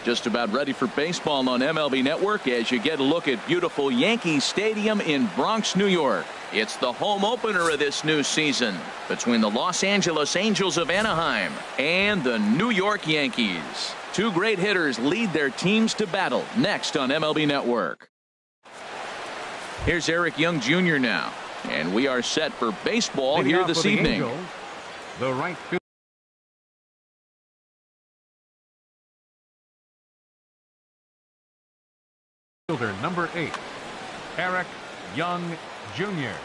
Just about ready for baseball on MLB Network as you get a look at beautiful Yankee Stadium in Bronx, New York. It's the home opener of this new season between the Los Angeles Angels of Anaheim and the New York Yankees. Two great hitters lead their teams to battle next on MLB Network. Here's Eric Young Jr. now, and we are set for baseball here this evening. Angels, the right fielder, number 8, Eric Young Jr.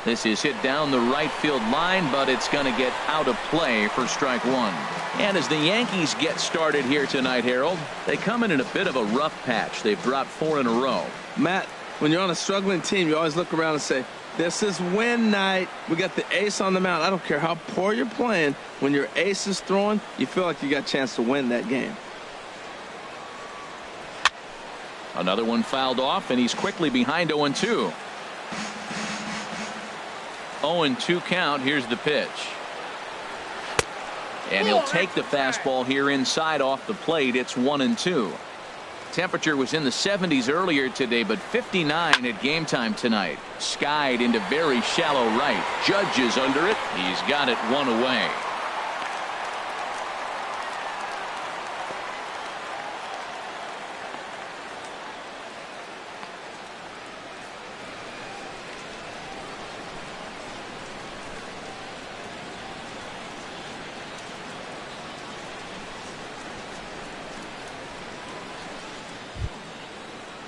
This is hit down the right field line, but it's going to get out of play for strike one. And as the Yankees get started here tonight, Harold, they come in a bit of a rough patch. They've dropped 4 in a row. Matt, when you're on a struggling team, you always look around and say, this is win night. We got the ace on the mound. I don't care how poor you're playing. When your ace is throwing, you feel like you got a chance to win that game. Another one fouled off, and he's quickly behind 0-2. 0-2 count. Here's the pitch. And he'll take the fastball here inside off the plate. It's 1-2. Temperature was in the 70s earlier today, but 59 at game time tonight. Skied into very shallow right. Judge is under it. He's got it one away.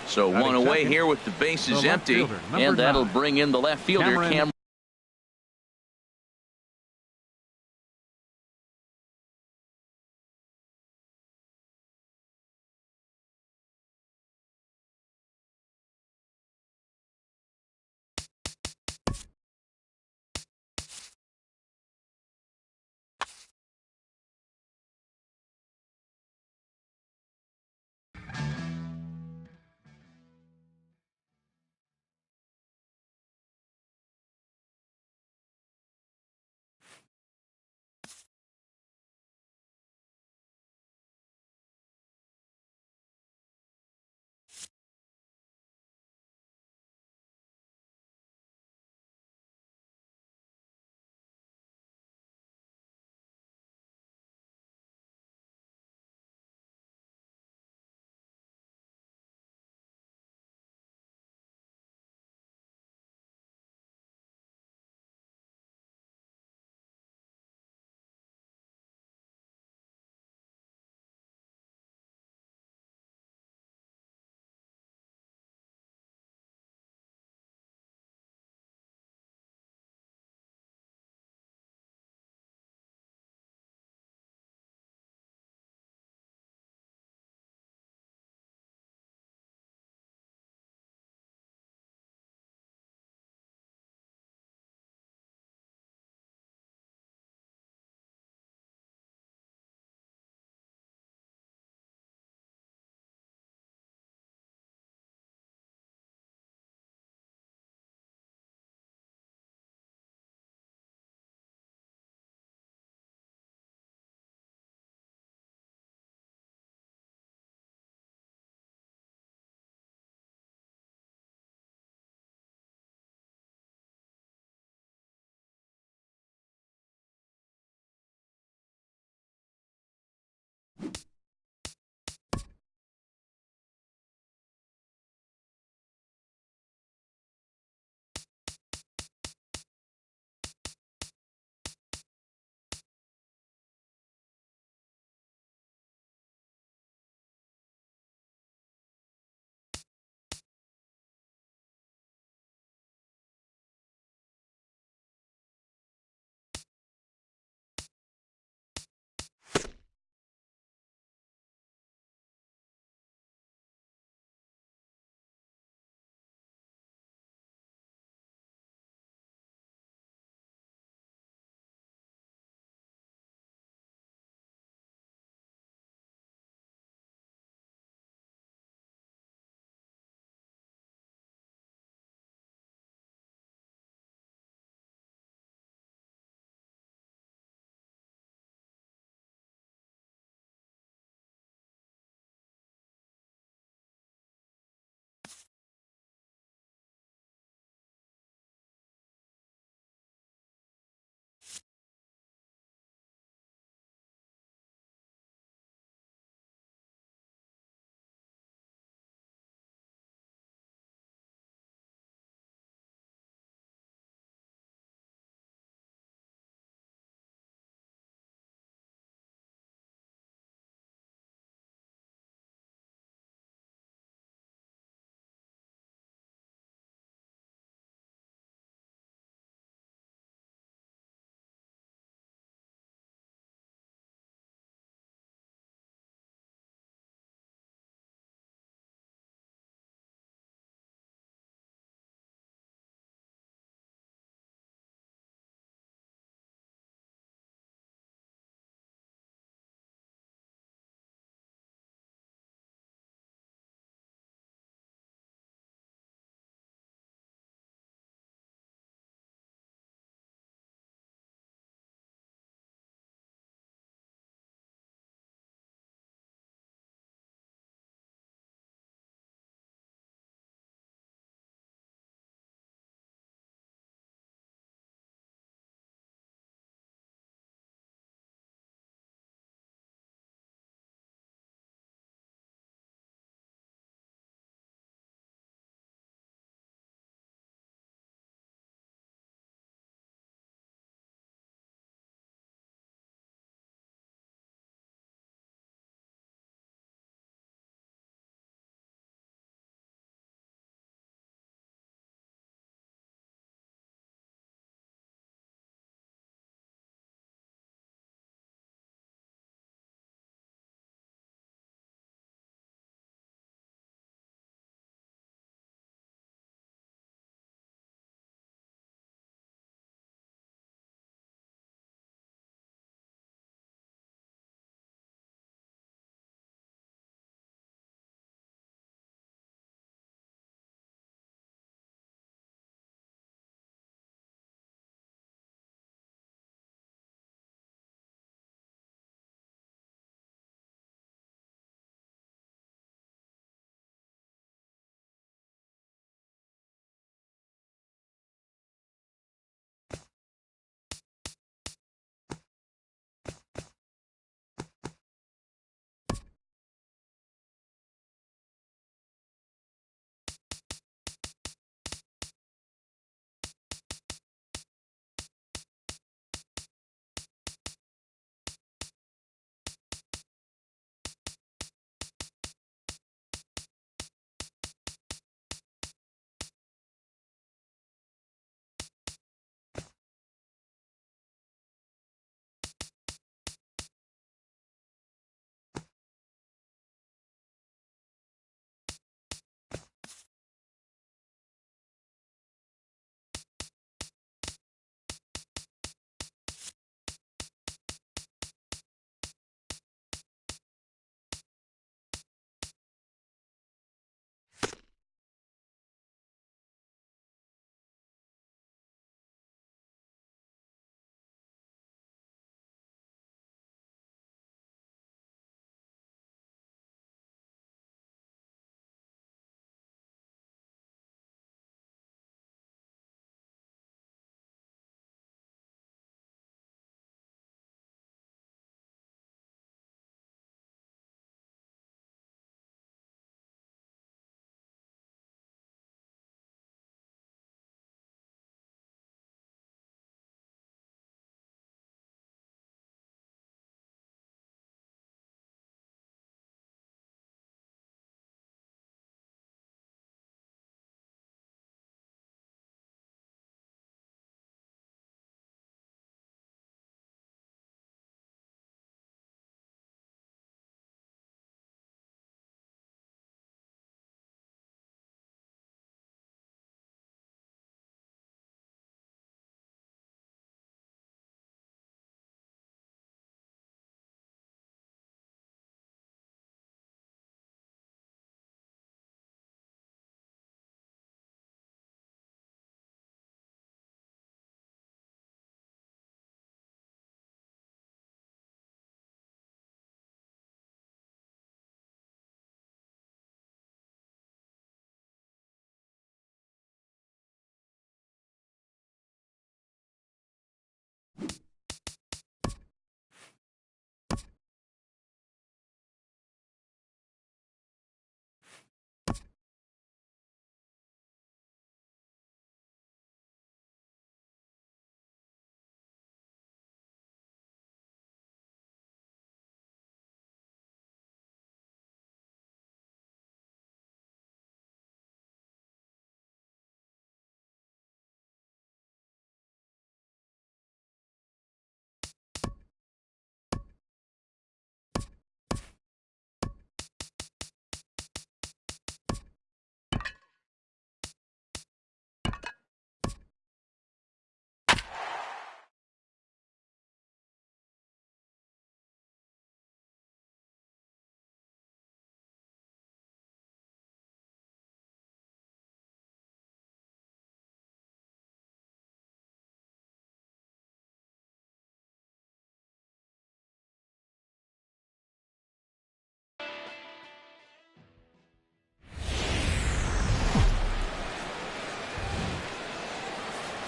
So one away here with the bases empty, and that'll bring in the left fielder, Cameron.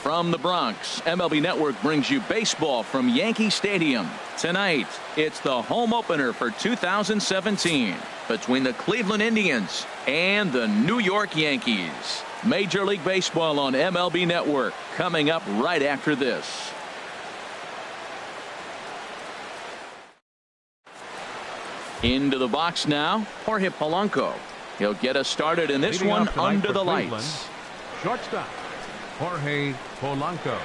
From the Bronx, MLB Network brings you baseball from Yankee Stadium. Tonight, it's the home opener for 2017 between the Cleveland Indians and the New York Yankees. Major League Baseball on MLB Network coming up right after this. Into the box now, Jorge Polanco. He'll get us started in this one under the lights. Shortstop, Jorge Polanco.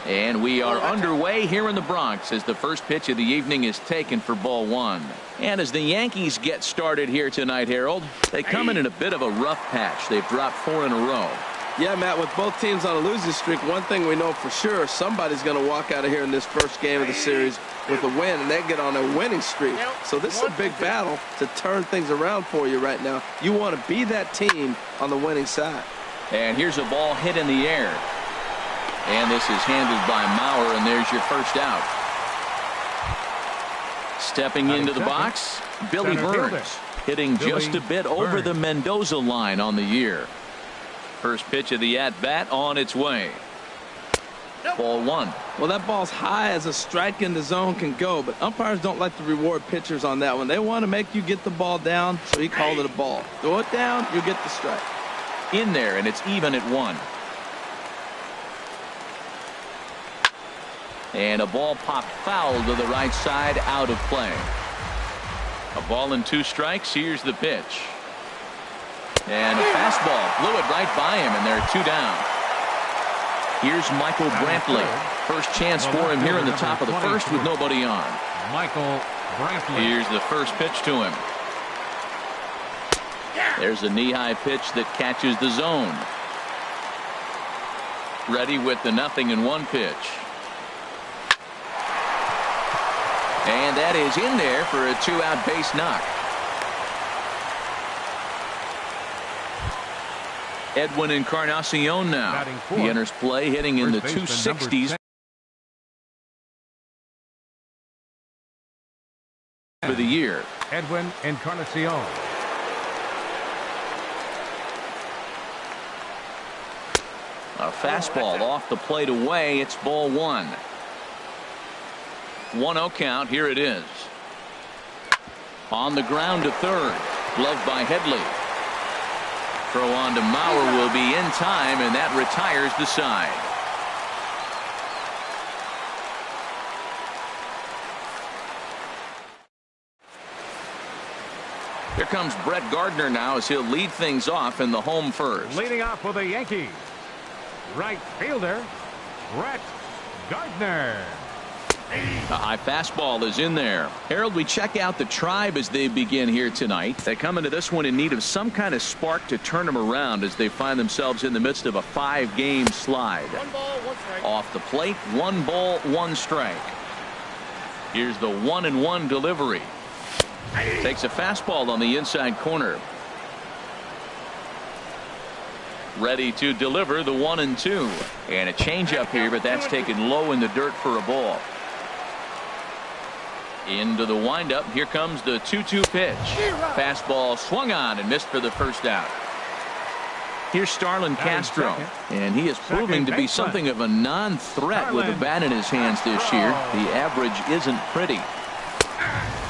And we are underway here in the Bronx as the first pitch of the evening is taken for ball one. And as the Yankees get started here tonight, Harold, they come in a bit of a rough patch. They've dropped 4 in a row. Yeah, Matt, with both teams on a losing streak, one thing we know for sure, somebody's going to walk out of here in this first game of the series with a win, and they get on a winning streak. So this is a big battle to turn things around for you right now. You want to be that team on the winning side. And here's a ball hit in the air. And this is handled by Mauer, and there's your first out. Stepping into the box, Billy Burns, hitting just a bit over the Mendoza line on the year. First pitch of the at-bat on its way. Ball one. Well, that ball's high as a strike in the zone can go, but umpires don't like to reward pitchers on that one. They want to make you get the ball down, so he called it a ball. Throw it down, you get the strike. In there, and it's even at 1. And a ball popped foul to the right side, out of play. A ball and 2 strikes. Here's the pitch. And a fastball blew it right by him, and there are 2 down. Here's Michael Brantley. First chance for him here in the top of the first with nobody on. Michael Brantley. Here's the first pitch to him. There's a knee-high pitch that catches the zone. Ready with the 0-1 pitch. And that is in there for a 2-out base knock. Edwin Encarnacion now. He enters play hitting in the 260s for the year. Edwin Encarnacion. A fastball off the plate away. It's ball 1. 1-0 count. Here it is. On the ground to third. Gloved by Headley. Throw on to Mauer will be in time, and that retires the side. Here comes Brett Gardner now as he'll lead things off in the home first. Leading off for the Yankees, right fielder Brett Gardner. A high fastball is in there. Harold, we check out the Tribe as they begin here tonight. They come into this one in need of some kind of spark to turn them around as they find themselves in the midst of a 5-game slide. 1 ball, 1 strike. Off the plate, 1 ball, 1 strike. Here's the 1-1 delivery. Takes a fastball on the inside corner. Ready to deliver the 1-2. And a changeup here, but that's taken low in the dirt for a ball. Into the windup. Here comes the 2-2 pitch. Fastball swung on and missed for the first out. Here's Starlin Castro, and he is proving to be something of a non-threat with a bat in his hands this year. The average isn't pretty.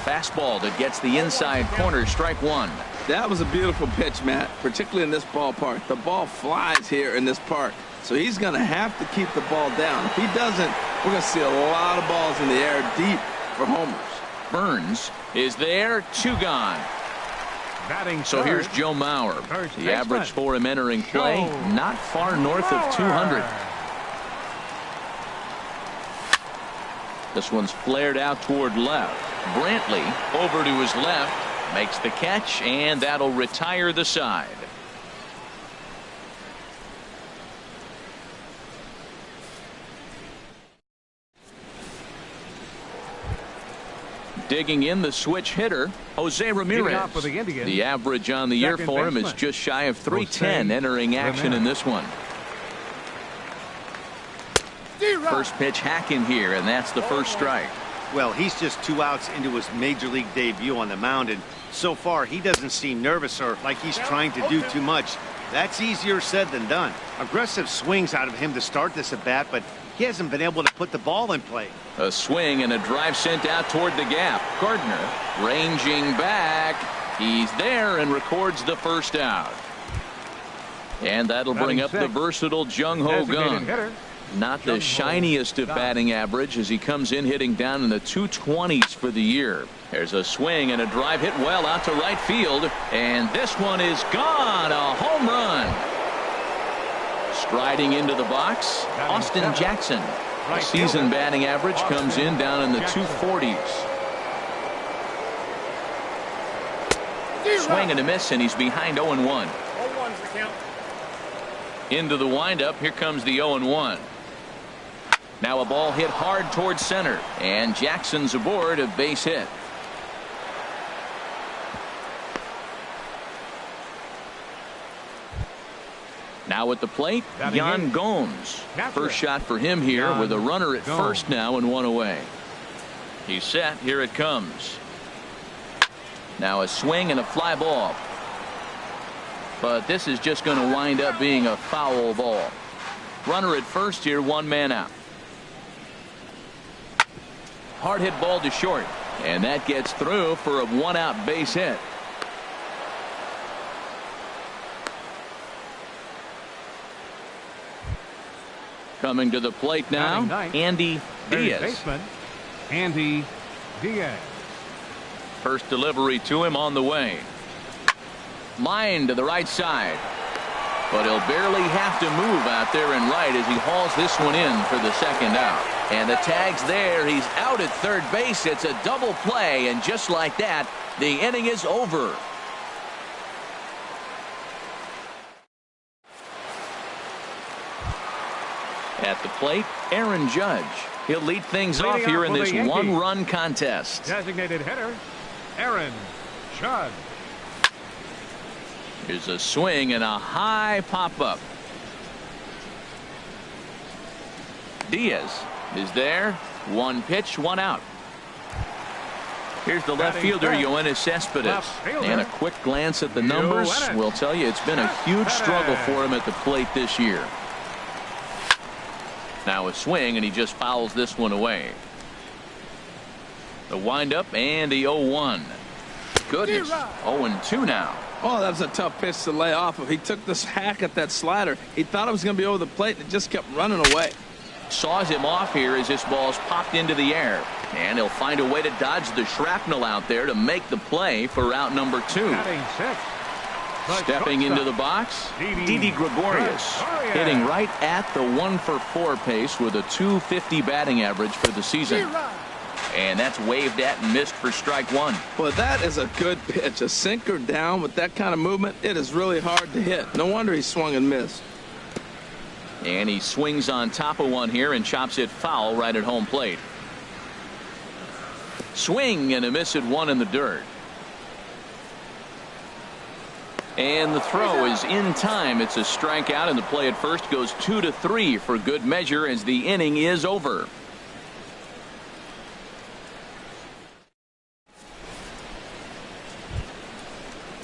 Fastball that gets the inside corner, strike 1. That was a beautiful pitch, Matt, particularly in this ballpark. The ball flies here in this park, so he's going to have to keep the ball down. If he doesn't, we're going to see a lot of balls in the air deep for homers. Burns is there, 2 gone. So here's Joe Mauer. The average for him entering play, not far north of 200. This one's flared out toward left. Brantley over to his left, makes the catch, and that'll retire the side. Digging in the switch hitter, Jose Ramirez. The average on the year for him is just shy of 310 entering action in this one. First pitch hack in here, and that's the first strike. Well, he's just 2 outs into his major league debut on the mound, and so far he doesn't seem nervous or like he's trying to do too much. That's easier said than done. Aggressive swings out of him to start this at bat, but he hasn't been able to put the ball in play. A swing and a drive sent out toward the gap. Gardner ranging back. He's there and records the first out. And that'll bring up the versatile Jung Ho Kang. Not the shiniest of batting average as he comes in hitting down in the 220s for the year. There's a swing and a drive hit well out to right field, and this one is gone. A home run. Striding into the box, Austin Jackson. The season batting average comes in down in the 240s. Swing and a miss, and he's behind 0-1. Into the windup, here comes the 0-1. Now a ball hit hard towards center, and Jackson's aboard a base hit. Now at the plate, Yan Gomes. First shot for him here with a runner at first now and one away. He's set. Here it comes. Now a swing and a fly ball. But this is just going to wind up being a foul ball. Runner at first here, one man out. Hard hit ball to short, and that gets through for a one-out base hit. Coming to the plate now, Andy Diaz. Andy Diaz. First delivery to him on the way. Line to the right side, but he'll barely have to move out there and right as he hauls this one in for the second out. And the tag's there. He's out at third base. It's a double play, and just like that, the inning is over. At the plate, Aaron Judge. He'll lead things off here in this one-run contest. Designated hitter, Aaron Judge. Here's a swing and a high pop-up. Diaz is there. One pitch, one out. Here's the left fielder, Yoenis Cespedes. And a quick glance at the numbers will tell you it's been a huge struggle for him at the plate this year. Now a swing, and he just fouls this one away. The windup and the 0-1. Goodness, 0-2 now. Oh, that was a tough pitch to lay off of. He took this hack at that slider. He thought it was going to be over the plate, and it just kept running away. Saws him off here as this ball's popped into the air. And he'll find a way to dodge the shrapnel out there to make the play for out number 2. Stepping into the box, Didi Gregorius, hitting right at the 1-for-4 pace with a .250 batting average for the season. And that's waved at and missed for strike one. Well, that is a good pitch. A sinker down with that kind of movement, it is really hard to hit. No wonder he swung and missed. And he swings on top of one here and chops it foul right at home plate. Swing and a miss at one in the dirt. And the throw is in time. It's a strikeout, and the play at first goes 2-3 for good measure as the inning is over.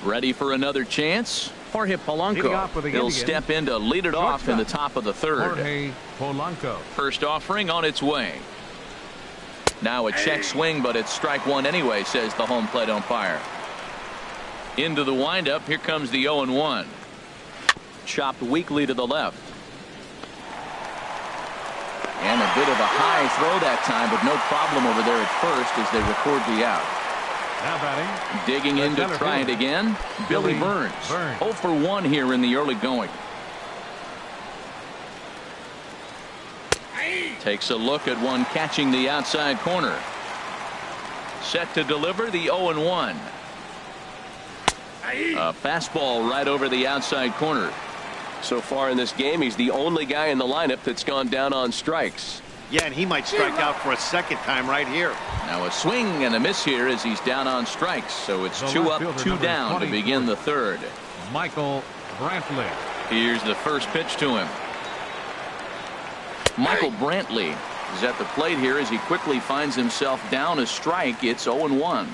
Ready for another chance? Jorge Polanco. He'll step in to lead it off in the top of the third. Jorge Polanco. First offering on its way. Now a check swing, but it's strike one anyway, says the home plate umpire. Into the windup. Here comes the 0-1. Chopped weakly to the left. And a bit of a high throw that time, but no problem over there at first as they record the out. Now batting. Digging in to try it again. Billy Burns. 0 for 1 here in the early going. Takes a look at one catching the outside corner. Set to deliver the 0-1. A fastball right over the outside corner. So far in this game, he's the only guy in the lineup that's gone down on strikes. Yeah, and he might strike out for a second time right here. Now a swing and a miss here as he's down on strikes. So it's 2 up, 2 down to begin the third. Michael Brantley. Here's the first pitch to him. Michael Brantley is at the plate here as he quickly finds himself down a strike. It's 0-1.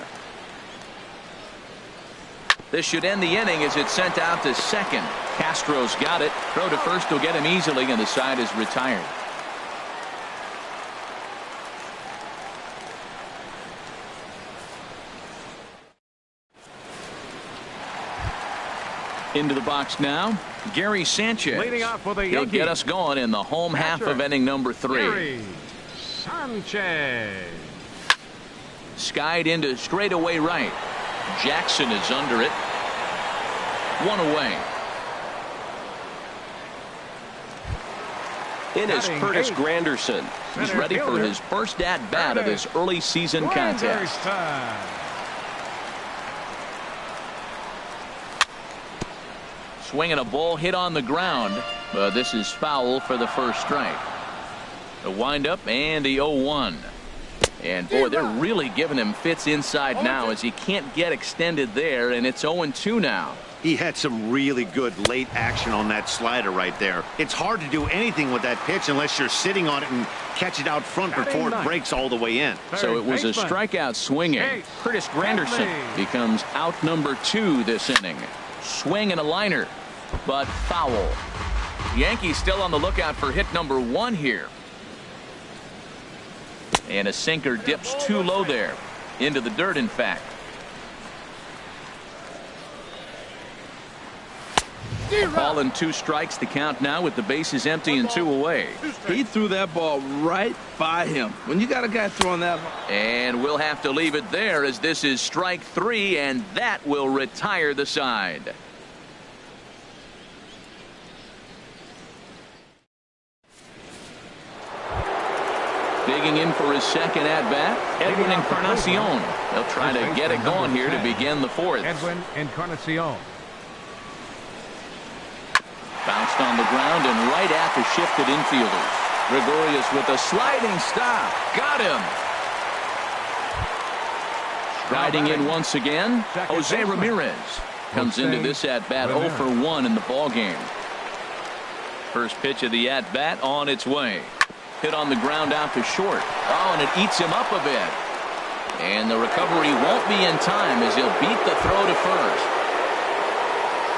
This should end the inning as it's sent out to second. Castro's got it. Throw to first will get him easily, and the side is retired. Into the box now, Gary Sanchez. Leading off for the He'll Yankees. get us going in the home half of inning number 3. Gary Sanchez. Skied into straightaway right. Jackson is under it. 1 away. In is Batting Curtis eight. Granderson. He's Center ready for fielder. his first at-bat of this early season contest. Granderson. Swinging a ball hit on the ground, but this is foul for the first strike. The windup and the 0-1. And boy, they're really giving him fits inside now as he can't get extended there, and it's 0-2 now. He had some really good late action on that slider right there. It's hard to do anything with that pitch unless you're sitting on it and catch it out front before it breaks all the way in. So it was a strikeout swinging. Curtis Granderson becomes out number 2 this inning. Swing and a liner, but foul. Yankees still on the lookout for hit number 1 here. And a sinker dips too low there. Into the dirt, in fact. Ball and 2 strikes, the count now with the bases empty and 2 away. He threw that ball right by him. When you got a guy throwing that. And we'll have to leave it there as this is strike 3, and that will retire the side. Digging in for his second at-bat, Edwin Encarnacion. They'll try to get it going here to begin the 4th. Edwin Encarnacion. Bounced on the ground and right at the shifted infielders. Gregorius with a sliding stop. Got him. Striding in once again, Jose Ramirez comes into this at-bat 0 for 1 in the ballgame. First pitch of the at-bat on its way. Hit on the ground out to short. Oh, and it eats him up a bit. And the recovery won't be in time as he'll beat the throw to first.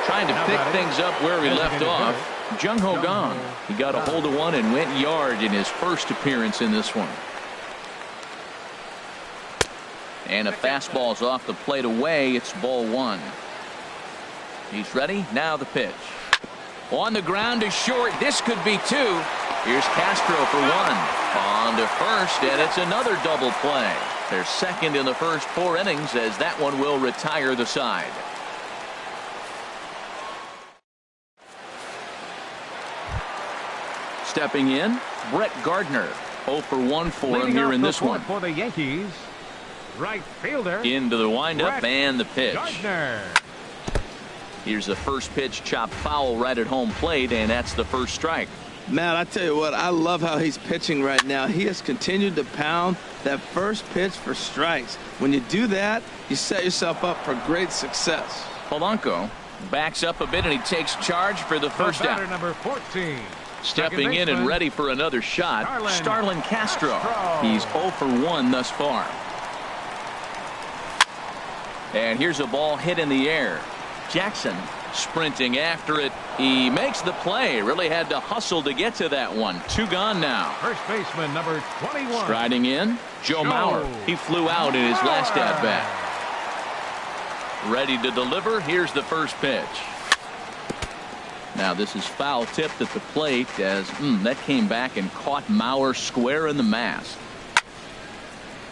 Trying to pick things up where he left off. Jung Ho Kang. He got a hold of one and went yard in his first appearance in this one. And a fastball's off the plate away. It's ball 1. He's ready. Now the pitch. On the ground to short. This could be 2. Here's Castro for 1. On to first, and it's another double play. They're second in the first 4 innings as that one will retire the side. Stepping in, Brett Gardner. 0 for 1 for him here in this one. For the Yankees, right fielder. Into the windup Brett and the pitch. Gardner. Here's the first pitch, chopped foul right at home plate, and that's the first strike. Man, I tell you what, I love how he's pitching right now. He has continued to pound that first pitch for strikes. When you do that, you set yourself up for great success. Polanco backs up a bit and he takes charge for the first batter out. number 14. Stepping in and ready for another shot, Starlin Castro. He's 0 for 1 thus far. And here's a ball hit in the air. Jackson sprinting after it. He makes the play. Really had to hustle to get to that one. 2 gone now. First baseman number 21. Striding in, Joe Mauer. He flew out in his last at-bat. Ready to deliver. Here's the first pitch. Now this is foul tipped at the plate as that came back and caught Mauer square in the mask.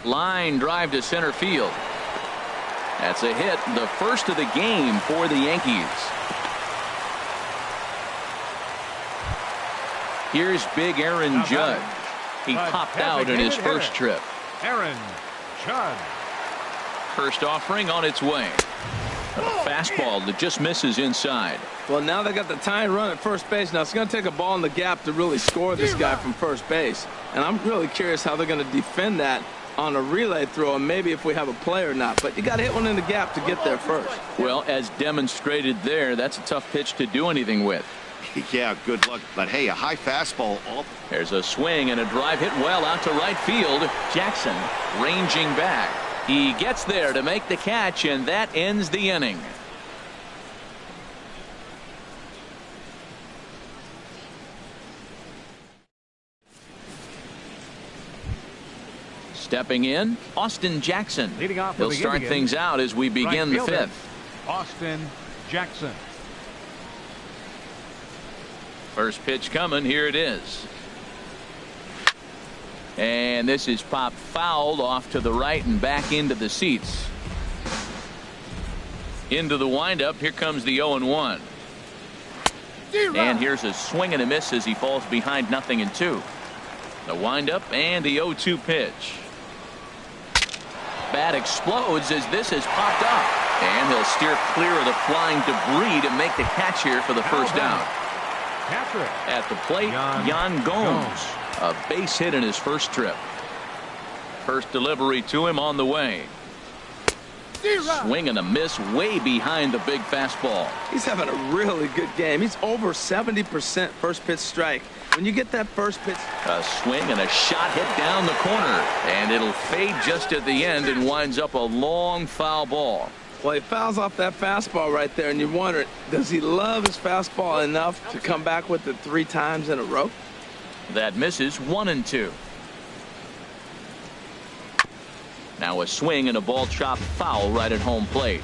Line drive to center field. That's a hit, the first of the game for the Yankees. Here's big Aaron Judge. He popped out in his first trip. Aaron Judge. First offering on its way. A fastball that just misses inside. Well, now they got the tying run at first base. Now it's going to take a ball in the gap to really score this guy from first base. And I'm really curious how they're going to defend that on a relay throw, and maybe if we have a play or not. But you got to hit one in the gap to get there first. Well, as demonstrated there, that's a tough pitch to do anything with. Yeah, good luck. But hey, a high fastball. There's a swing and a drive hit well out to right field. Jackson ranging back. He gets there to make the catch, and that ends the inning. Stepping in, Austin Jackson. Leading off, he'll start things out as we begin the fifth. Austin Jackson. First pitch coming. Here it is. And this is popped fouled off to the right and back into the seats. Into the windup. Here comes the 0-1. And here's a swing and a miss as he falls behind 0-2. The windup and the 0-2 pitch. Bat explodes as this has popped up. And he'll steer clear of the flying debris to make the catch here for the first out. At the plate, Yan Gomes. A base hit in his first trip. First delivery to him on the way. Swing and a miss way behind the big fastball. He's having a really good game. He's over 70% first pitch strike. When you get that first pitch. A swing and a shot hit down the corner. And it'll fade just at the end and winds up a long foul ball. Well, he fouls off that fastball right there, and you wonder, does he love his fastball enough to come back with it 3 times in a row? That misses 1-2. Now a swing and a ball chopped foul right at home plate.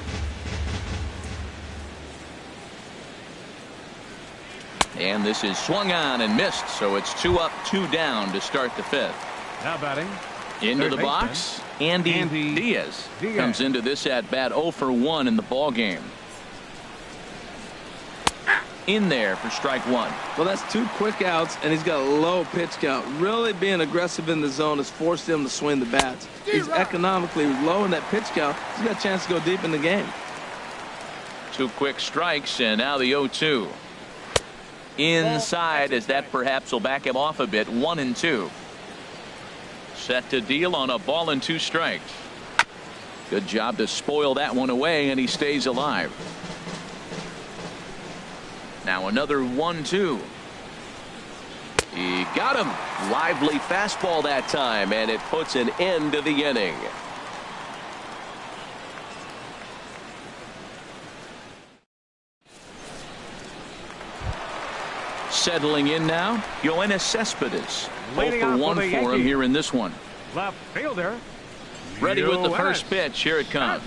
And this is swung on and missed, so it's 2 up, 2 down to start the fifth. Now batting. Into the box, Andy Diaz comes into this at bat 0 for 1 in the ball game. In there for strike 1. Well, that's 2 quick outs, and he's got a low pitch count. Really being aggressive in the zone has forced him to swing the bats. He's economically low in that pitch count. He's got a chance to go deep in the game. 2 quick strikes, and now the 0-2. Inside, as that perhaps will back him off a bit. 1-2. Set to deal on a ball and 2 strikes. Good job to spoil that one away, and he stays alive. Now another 1-2. He got him. Lively fastball that time, and it puts an end to the inning. Settling in now, Yoenis Cespedes. 0 for 1 for him here in this one. Left fielder. Ready with the first pitch. Here it comes.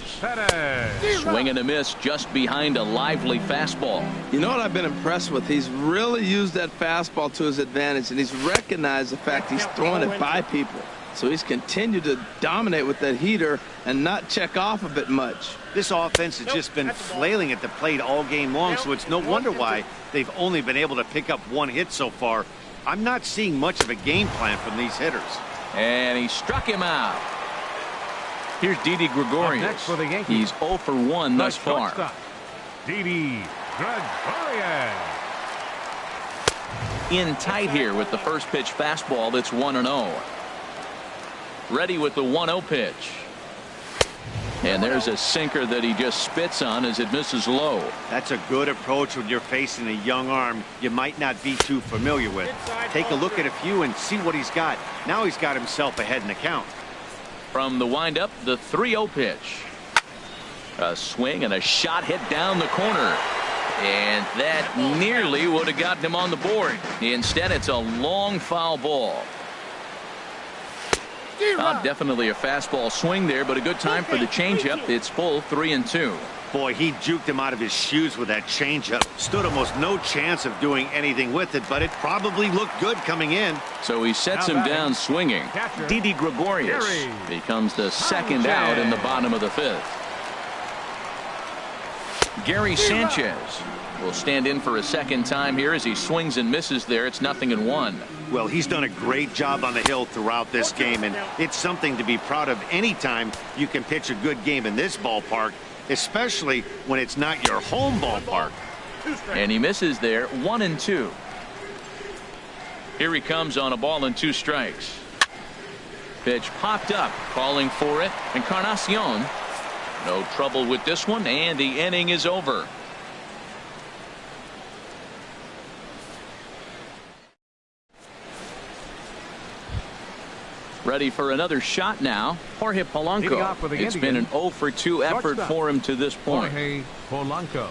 Swing and a miss just behind a lively fastball. You know what I've been impressed with? He's really used that fastball to his advantage, and he's recognized the fact he's throwing it by people. So he's continued to dominate with that heater and not check off a bit much. This offense has just been flailing at the plate all game long, so it's no wonder why they've only been able to pick up 1 hit so far. I'm not seeing much of a game plan from these hitters. And he struck him out. Here's Didi Gregorius. Next for the Yankees. He's 0 for 1 thus far. Didi Gregorius. In tight here with the first pitch fastball that's 1-0. Ready with the 1-0 pitch. And there's a sinker that he just spits on as it misses low. That's a good approach when you're facing a young arm you might not be too familiar with. Take a look at a few and see what he's got. Now he's got himself ahead in the count. From the windup, the 3-0 pitch. A swing and a shot hit down the corner. And that nearly would have gotten him on the board. Instead, it's a long foul ball. Definitely a fastball swing there, but a good time for the changeup. It's full 3-2. Boy, he juked him out of his shoes with that changeup. Stood almost no chance of doing anything with it, but it probably looked good coming in. So he sets him down swinging. Didi Gregorius becomes the second out in the bottom of the fifth. Gary Sanchez will stand in for a second time here as he swings and misses there. It's 0-1. Well, he's done a great job on the hill throughout this game, and it's something to be proud of anytime you can pitch a good game in this ballpark, especially when it's not your home ballpark. And he misses there. 1-2. Here he comes on a ball and 2 strikes. Pitch popped up, calling for it. Encarnacion. No trouble with this one, and the inning is over. Ready for another shot now. Jorge Polanco. It's been an 0 for 2 effort for him to this point. Jorge Polanco.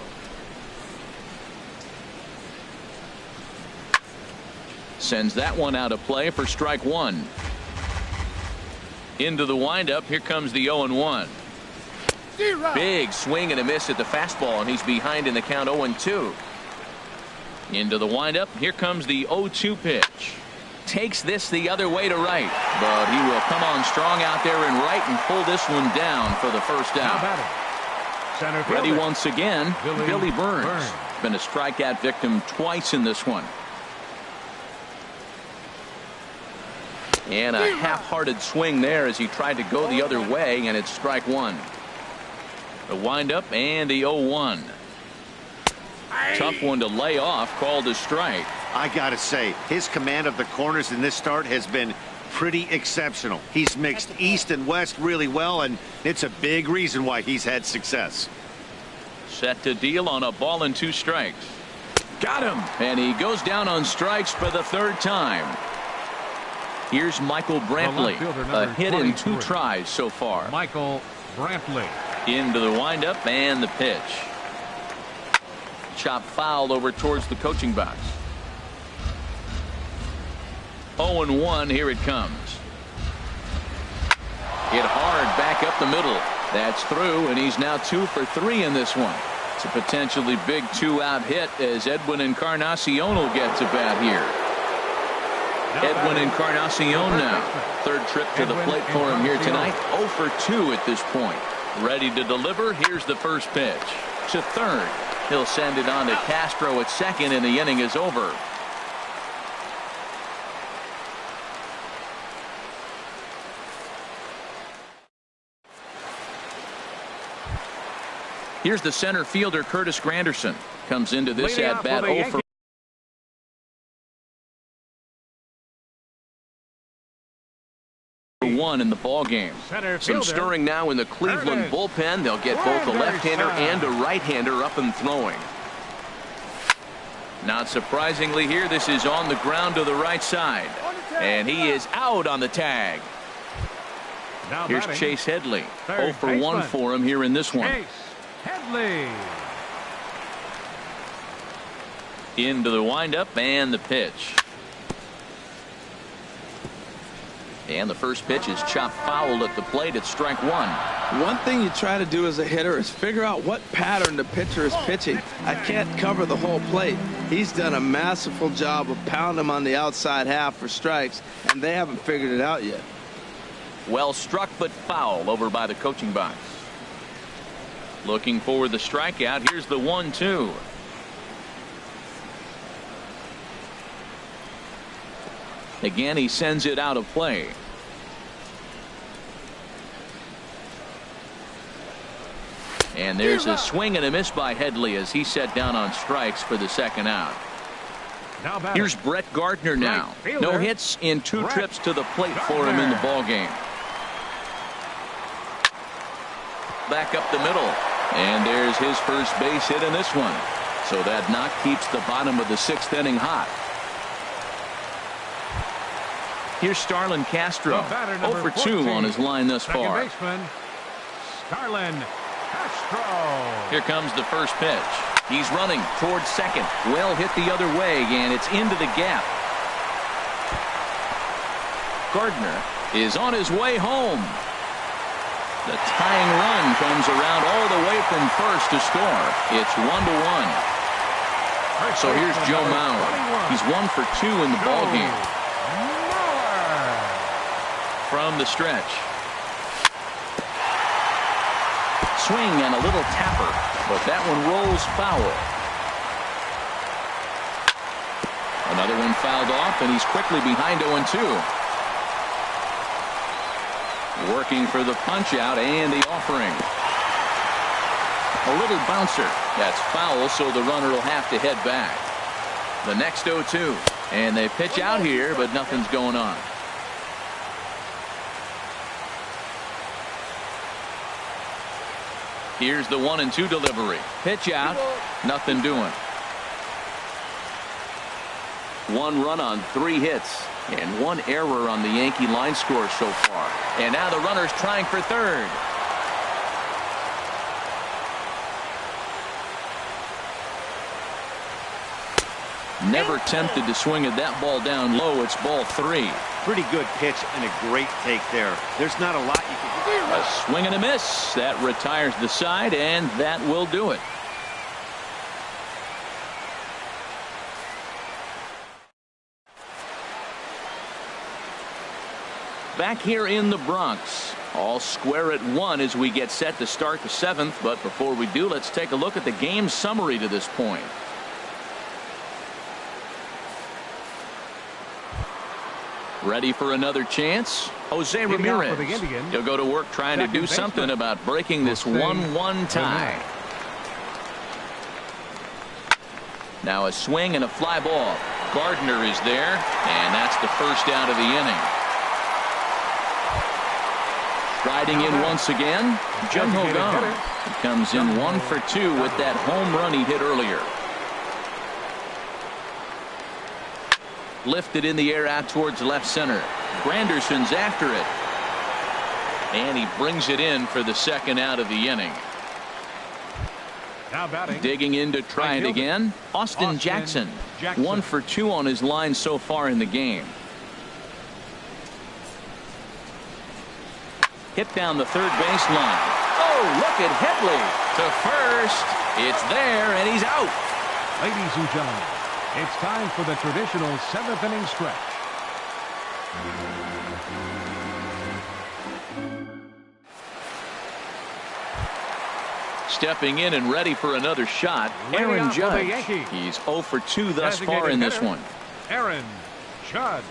Sends that one out of play for strike one. Into the windup. Here comes the 0-1. Big swing and a miss at the fastball, and he's behind in the count 0-2. Into the windup. Here comes the 0-2 pitch. Takes this the other way to right, but he will come on strong out there in right and pull this one down for the first out. Ready once again, Billy Burns. Been a strikeout victim twice in this one. And a half-hearted swing there as he tried to go the other way, and it's strike one. The windup and the 0-1. Tough one to lay off, called a strike. I gotta say, his command of the corners in this start has been pretty exceptional. He's mixed east and west really well, and it's a big reason why he's had success. Set to deal on a ball and 2 strikes. Got him, and he goes down on strikes for the 3rd time. Here's Michael Brantley, a hit in 2 tries so far. Michael Brantley. Into the windup and the pitch. Chop foul over towards the coaching box. 0-1, here it comes. Hit hard back up the middle. That's through, and he's now 2 for 3 in this one. It's a potentially big 2-out hit as Edwin Encarnacion will get to bat here. Edwin Encarnacion now. 3rd trip to the plate for him here tonight. 0 for 2 at this point. Ready to deliver. Here's the first pitch. To 3rd. He'll send it on to Castro at 2nd, and the inning is over. Here's the center fielder, Curtis Granderson. Comes into this at bat 0 for 1 in the ball game. Some stirring now in the Cleveland bullpen. They'll get both a left-hander and a right-hander up and throwing. Not surprisingly here, this is on the ground to the right side, and he is out on the tag. Here's Chase Headley. 0 for 1 for him here in this one. Headley. Into the windup and the pitch. And the first pitch is chopped foul at the plate at strike one. One thing you try to do as a hitter is figure out what pattern the pitcher is pitching. I can't cover the whole plate. He's done a masterful job of pounding him on the outside half for strikes, and they haven't figured it out yet. Well struck, but foul over by the coaching box. Looking for the strikeout. Here's the 1-2. Again, he sends it out of play. And there's a swing and a miss by Headley as he set down on strikes for the 2nd out. Here's Brett Gardner now. No hits in 2 trips to the plate for him in the ball game. Back up the middle. And there's his first base hit in this one. So that knock keeps the bottom of the 6th inning hot. Here's Starlin Castro. 0 for 2 on his line thus far. Starlin Castro. Here comes the first pitch. He's running towards 2nd. Well hit the other way, and it's into the gap. Gardner is on his way home. The tying run comes around all the way from first to score. It's 1-1. So here's Joe Mauer. He's 1 for 2 in the ball game. From the stretch. Swing and a little tapper, but that one rolls foul. Another one fouled off, and he's quickly behind 0-2. Working for the punch out and the offering. A little bouncer. That's foul, so the runner will have to head back. The next 0-2. And they pitch out here, but nothing's going on. Here's the 1-2 delivery. Pitch out. Nothing doing. 1 run on 3 hits and 1 error on the Yankee line score so far. And now the runner's trying for third. Never tempted to swing at that ball down low. It's ball 3. Pretty good pitch and a great take there. There's not a lot you can do. A swing and a miss. That retires the side, and that will do it. Back here in the Bronx, all square at 1 as we get set to start the 7th. But before we do, let's take a look at the game summary to this point. Ready for another chance? Jose Ramirez. He'll go to work trying to do something about breaking this 1-1 tie. Now a swing and a fly ball. Gardner is there, and that's the first out of the inning. Riding in once again, Jung Ho Kang. He comes in 1 for 2 with that home run he hit earlier. Lifted in the air out towards left center. Granderson's after it. And he brings it in for the second out of the inning. Now batting. Digging in to try it again. Austin Jackson. 1 for 2 on his line so far in the game. Hit down the third baseline. Oh, look at Headley to first. It's there, and he's out. Ladies and gentlemen, it's time for the traditional 7th inning stretch. Stepping in and ready for another shot, Aaron Judge. He's 0 for 2 thus far in this one. Aaron Judge.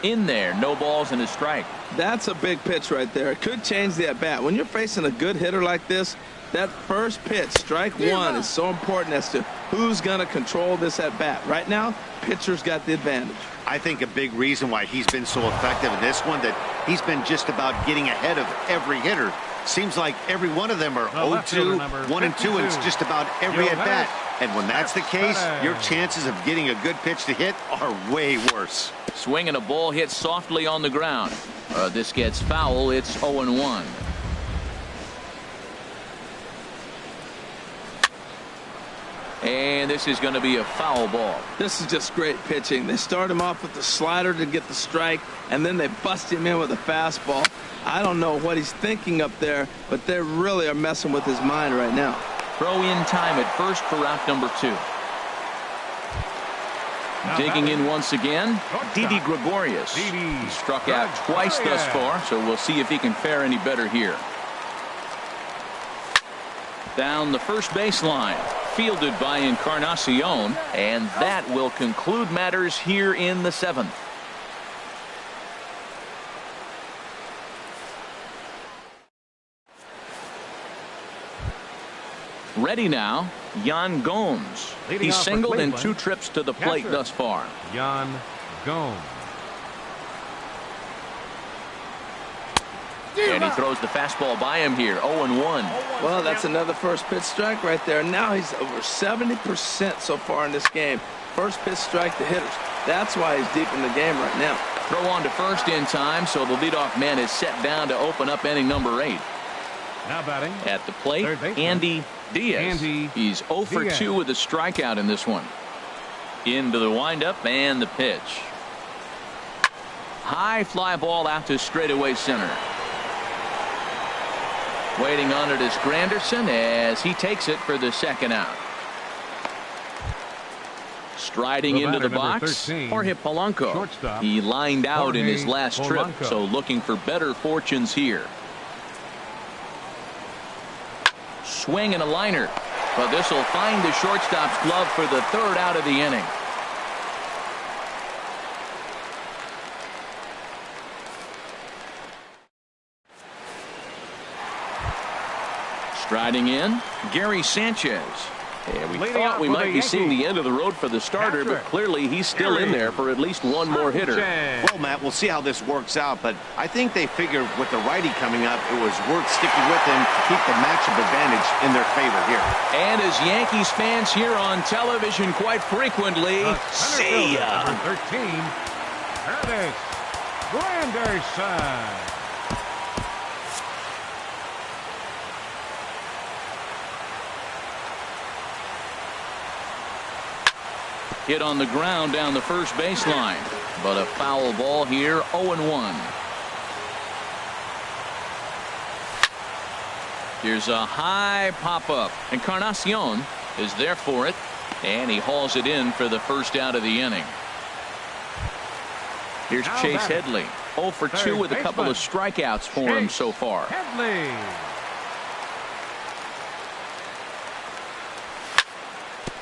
In there, no balls and a strike. That's a big pitch right there. It could change the at bat. When you're facing a good hitter like this, that first pitch, strike 1, is so important as to who's going to control this at bat. Right now, pitcher's got the advantage. I think a big reason why he's been so effective in this one, that he's been just about getting ahead of every hitter. Seems like every one of them are 0-2, 1-2, and it's just about every at bat. And when that's the case, your chances of getting a good pitch to hit are way worse. Swing and a ball hit softly on the ground. This gets foul. It's 0-1. And this is going to be a foul ball. This is just great pitching. They start him off with the slider to get the strike, and then they bust him in with a fastball. I don't know what he's thinking up there, but they really are messing with his mind right now. Throw in time at first for out number 2. Digging in once again, Didi Gregorius. He struck out twice thus far, so we'll see if he can fare any better here. Down the first baseline, fielded by Encarnacion, and that will conclude matters here in the 7th. Ready now, Yan Gomes. He's singled in 2 trips to the plate thus far. Yan Gomes. And he throws the fastball by him here, 0-1. Well, that's another first pitch strike right there. Now he's over 70% so far in this game. First pitch strike to hitters. That's why he's deep in the game right now. Throw on to first in time, so the leadoff man is set down to open up inning number 8. Now batting. At the plate, Andy Diaz. He's 0 for 2 with a strikeout in this one. Into the windup and the pitch. High fly ball out to straightaway center. Waiting on it is Granderson as he takes it for the second out. Striding into the box, Jorge Polanco. He lined out in his last trip, so looking for better fortunes here. Swing and a liner, but this will find the shortstop's glove for the third out of the inning. Striding in, Gary Sanchez. And we Leading thought off we with might the be seeing the Yankees. end of the road for the starter, but clearly he's still in there for at least one more hitter. Well, Matt, we'll see how this works out, but I think they figured with the righty coming up, it was worth sticking with him to keep the matchup advantage in their favor here. And as Yankees fans hear on television quite frequently, see ya. Number 13, Curtis Granderson. Hit on the ground down the first baseline, but a foul ball here, 0-1. Here's a high pop-up. Encarnacion is there for it, and he hauls it in for the first out of the inning. Here's Chase Headley, 0 for 2 with a couple of strikeouts for him so far. Headley.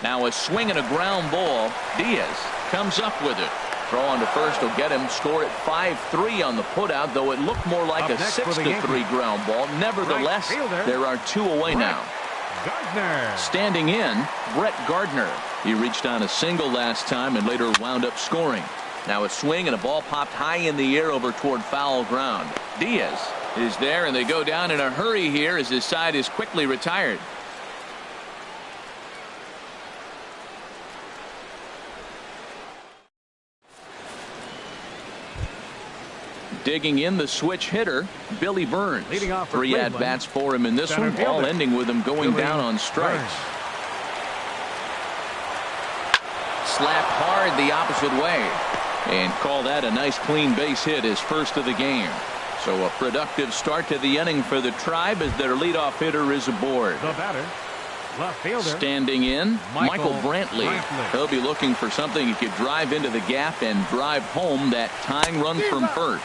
Now a swing and a ground ball. Diaz comes up with it. Throw on to first will get him. Score at 5-3 on the putout, though it looked more like a 6-3 ground ball. Nevertheless, there are 2 away now. Gardner. Standing in, Brett Gardner. He reached on a single last time and later wound up scoring. Now a swing and a ball popped high in the air over toward foul ground. Diaz is there, and they go down in a hurry here as his side is quickly retired. Digging in the switch hitter, Billy Burns. Leading off for 3 Cleveland. at-bats for him in this Center one, all fielder. ending with him going Billy down on strikes. Burns. Slapped hard the opposite way. And call that a nice clean base hit, his first of the game. So a productive start to the inning for the Tribe as their leadoff hitter is aboard. The batter, left fielder. Standing in, Michael Brantley. Brantley. He'll be looking for something he could drive into the gap and drive home that tying run from first.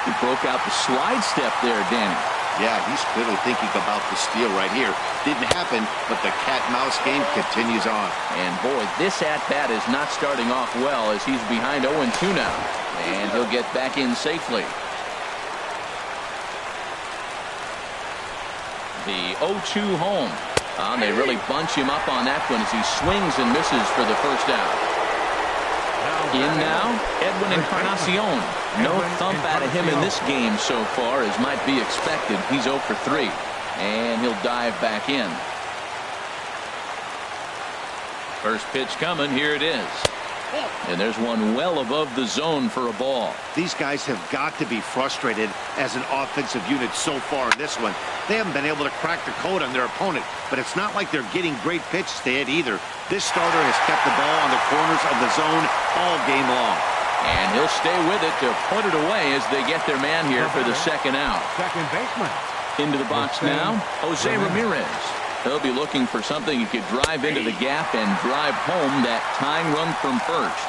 He broke out the slide step there, Danny. Yeah, he's clearly thinking about the steal right here. Didn't happen, but the cat-mouse game continues on. And boy, this at-bat is not starting off well as he's behind 0-2 now. And he'll get back in safely. The 0-2 home. They really bunch him up on that one as he swings and misses for the first out. In now, Edwin Encarnacion. No thump out of him in this game so far as might be expected. He's 0 for 3. And he'll dive back in. First pitch coming. Here it is. And there's one well above the zone for a ball. These guys have got to be frustrated as an offensive unit so far in this one. They haven't been able to crack the code on their opponent, but it's not like they're getting great pitches to hit either. This starter has kept the ball on the corners of the zone all game long. And he'll stay with it to put it away as they get their man here for the second out. Second baseman. Into the box now, Jose Ramirez. He'll be looking for something he could drive into the gap and drive home that tying run from first.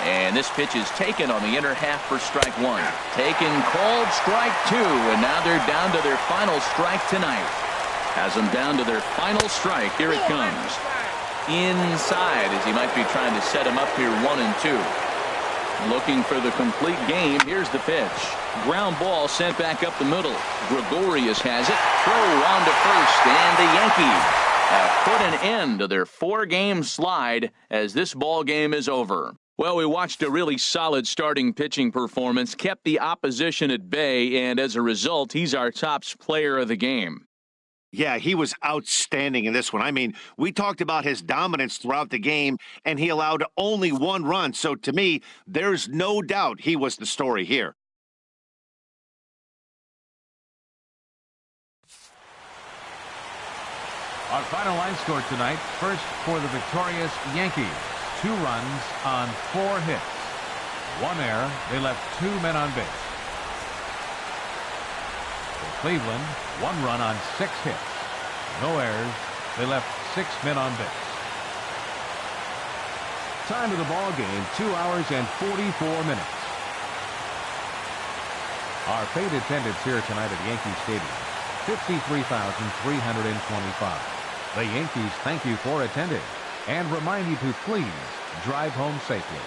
And this pitch is taken on the inner half for strike 1. Taken, called, strike 2, and now they're down to their final strike tonight. Has them down to their final strike. Here it comes. Inside as he might be trying to set him up here 1-2. Looking for the complete game. Here's the pitch. Ground ball sent back up the middle. Gregorius has it. Throw on to first, and the Yankees have put an end to their 4-game slide as this ball game is over. Well, we watched a really solid starting pitching performance, kept the opposition at bay, and as a result, he's our top player of the game. Yeah, he was outstanding in this one. I mean, we talked about his dominance throughout the game, and he allowed only 1 run. So to me, there's no doubt he was the story here. Our final line score tonight. First for the victorious Yankees. 2 runs on 4 hits. 1 error. They left 2 men on base. For Cleveland, 1 run on 6 hits. No errors. They left 6 men on base. Time of the ball game, 2 hours and 44 minutes. Our paid attendance here tonight at Yankee Stadium, 53,325. The Yankees thank you for attending and remind you to please drive home safely.